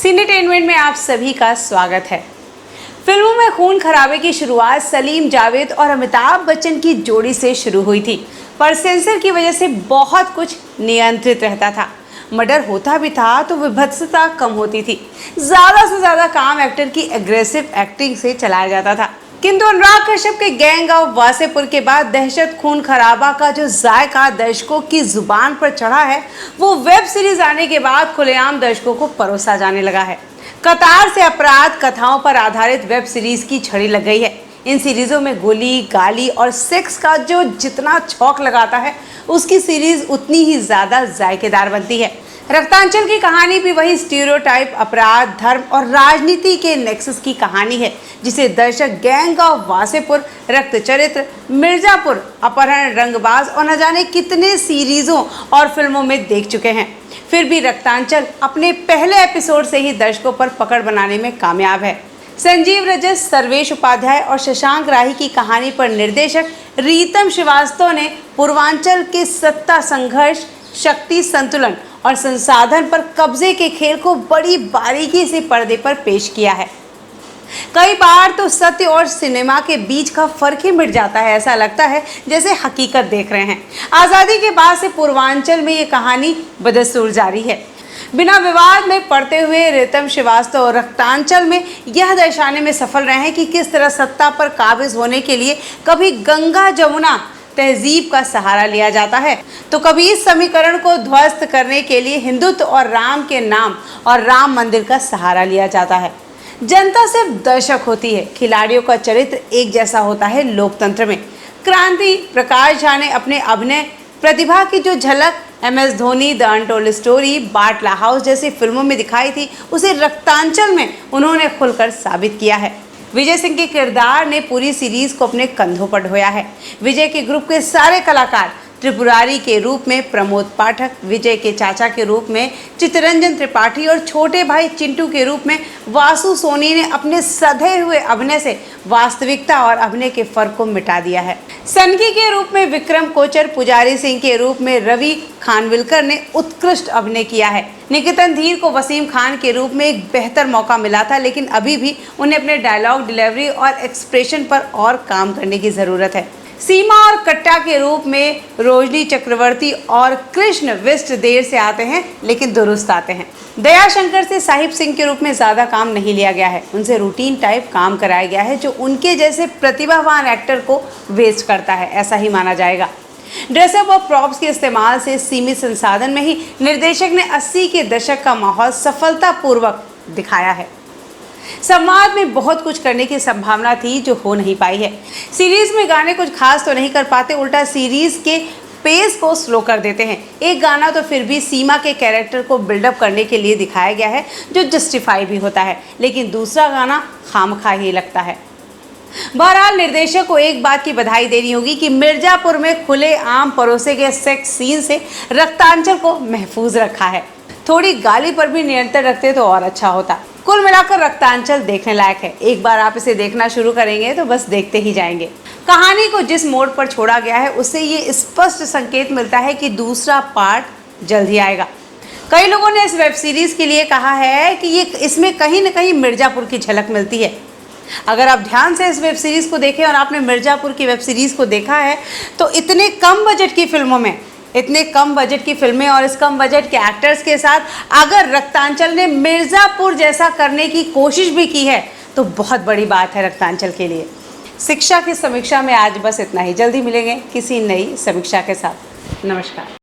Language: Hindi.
सिनेटेनमेंट में आप सभी का स्वागत है। फिल्मों में खून खराबे की शुरुआत सलीम जावेद और अमिताभ बच्चन की जोड़ी से शुरू हुई थी, पर सेंसर की वजह से बहुत कुछ नियंत्रित रहता था। मर्डर होता भी था तो विभत्सता कम होती थी। ज़्यादा से ज़्यादा काम एक्टर की एग्रेसिव एक्टिंग से चलाया जाता था। किंतु अनुराग कश्यप के गैंग ऑफ वासेपुर के बाद दहशत खून खराबा का जो जायका दर्शकों की जुबान पर चढ़ा है, वो वेब सीरीज आने के बाद खुलेआम दर्शकों को परोसा जाने लगा है। कतार से अपराध कथाओं पर आधारित वेब सीरीज की छड़ी लग गई है। इन सीरीजों में गोली, गाली और सेक्स का जो जितना छौंक लगाता है, उसकी सीरीज उतनी ही ज्यादा जायकेदार बनती है। रक्तांचल की कहानी भी वही स्टीरियोटाइप, अपराध, धर्म और राजनीति के नेक्सस की कहानी है, जिसे दर्शक गैंग ऑफ वासेपुर, रक्त चरित्र, मिर्जापुर, अपहरण, रंगबाज और न जाने कितने सीरीजों और फिल्मों में देख चुके हैं। फिर भी रक्तांचल अपने पहले एपिसोड से ही दर्शकों पर पकड़ बनाने में कामयाब है। संजीव रजस, सर्वेश उपाध्याय और शशांक राही की कहानी पर निर्देशक रीतम श्रीवास्तव ने पूर्वांचल के सत्ता संघर्ष, शक्ति संतुलन और संसाधन पर कब्जे के खेल को बड़ी बारीकी से पर्दे पर पेश किया है। कई बार तो सत्य और सिनेमा के बीच का फर्क ही मिट जाता है। ऐसा लगता है जैसे हकीकत देख रहे हैं। आज़ादी के बाद से पूर्वांचल में ये कहानी बदस्तूर जारी है। बिना विवाद में पड़ते हुए रीतम श्रीवास्तव और रक्तांचल में यह दर्शाने में सफल रहे हैं कि किस तरह सत्ता पर काबिज होने के लिए कभी गंगा जमुना तहजीब का सहारा लिया जाता है, तो कभी इस समीकरण को ध्वस्त करने के लिए हिंदुत्व और राम के नाम और राम मंदिर का सहारा लिया जाता है। जनता सिर्फ दर्शक होती है, खिलाड़ियों का चरित्र एक जैसा होता है लोकतंत्र में। क्रांति प्रकाश झा ने अपने अभिनय प्रतिभा की जो झलक MS Dhoni, the untold story, Batla house जैसी फिल्मों में दिखाई थी, उसे रक्तांचल में उन्होंने खुलकर साबित किया है। विजय सिंह के किरदार ने पूरी सीरीज को अपने कंधों पर ढोया है। विजय के ग्रुप के सारे कलाकार, त्रिपुरारी के रूप में प्रमोद पाठक, विजय के चाचा के रूप में चित्तरंजन त्रिपाठी और छोटे भाई चिंटू के रूप में वासु सोनी ने अपने सधे हुए अभिनय से वास्तविकता और अभिनय के फर्क को मिटा दिया है। सनकी के रूप में विक्रम कोचर, पुजारी सिंह के रूप में रवि खानविलकर ने उत्कृष्ट अभिनय किया है। निकेतन धीर को वसीम खान के रूप में एक बेहतर मौका मिला था, लेकिन अभी भी उन्हें अपने डायलॉग डिलीवरी और एक्सप्रेशन पर और काम करने की ज़रूरत है। सीमा और कट्टा के रूप में रोजनी चक्रवर्ती और कृष्ण विष्ट देर से आते हैं, लेकिन दुरुस्त आते हैं। दया शंकर से साहिब सिंह के रूप में ज़्यादा काम नहीं लिया गया है। उनसे रूटीन टाइप काम कराया गया है, जो उनके जैसे प्रतिभावान एक्टर को वेस्ट करता है, ऐसा ही माना जाएगा। ड्रेसअप और प्रॉप्स के इस्तेमाल से सीमित संसाधन में ही निर्देशक ने 80 के दशक का माहौल सफलतापूर्वक दिखाया है। संवाद में बहुत कुछ करने की संभावना थी, जो हो नहीं पाई है। सीरीज में गाने कुछ खास तो नहीं कर पाते, उल्टा सीरीज के पेस को स्लो कर देते हैं। एक गाना तो फिर भी सीमा के कैरेक्टर को बिल्डअप करने के लिए दिखाया गया है, जो जस्टिफाई भी होता है, लेकिन दूसरा गाना खामखा ही लगता है। बहरहाल निर्देशक को एक बात की बधाई देनी होगी कि मिर्जापुर में खुले आम परोसे के सेक्स सीन से रक्तांचल को महफूज रखा है। थोड़ी गाली पर भी नियंत्रण रखते तो और अच्छा होता। कुल मिलाकर रक्तांचल देखने लायक है। एक बार आप इसे देखना शुरू करेंगे तो बस देखते ही जाएंगे। कहानी को जिस मोड़ पर छोड़ा गया है, उससे ये स्पष्ट संकेत मिलता है कि दूसरा पार्ट जल्द ही आएगा। कई लोगों ने इस वेब सीरीज के लिए कहा है कि इसमें कहीं न कहीं मिर्जापुर की झलक मिलती है। अगर आप ध्यान से इस वेब सीरीज को देखें और आपने मिर्जापुर की वेब सीरीज को देखा है, तो इतने कम बजट की फिल्मों में, इतने कम बजट की फिल्में और इस कम बजट के एक्टर्स के साथ अगर रक्तांचल ने मिर्जापुर जैसा करने की कोशिश भी की है, तो बहुत बड़ी बात है रक्तांचल के लिए। शिक्षा की समीक्षा में आज बस इतना ही। जल्दी मिलेंगे किसी नई समीक्षा के साथ। नमस्कार।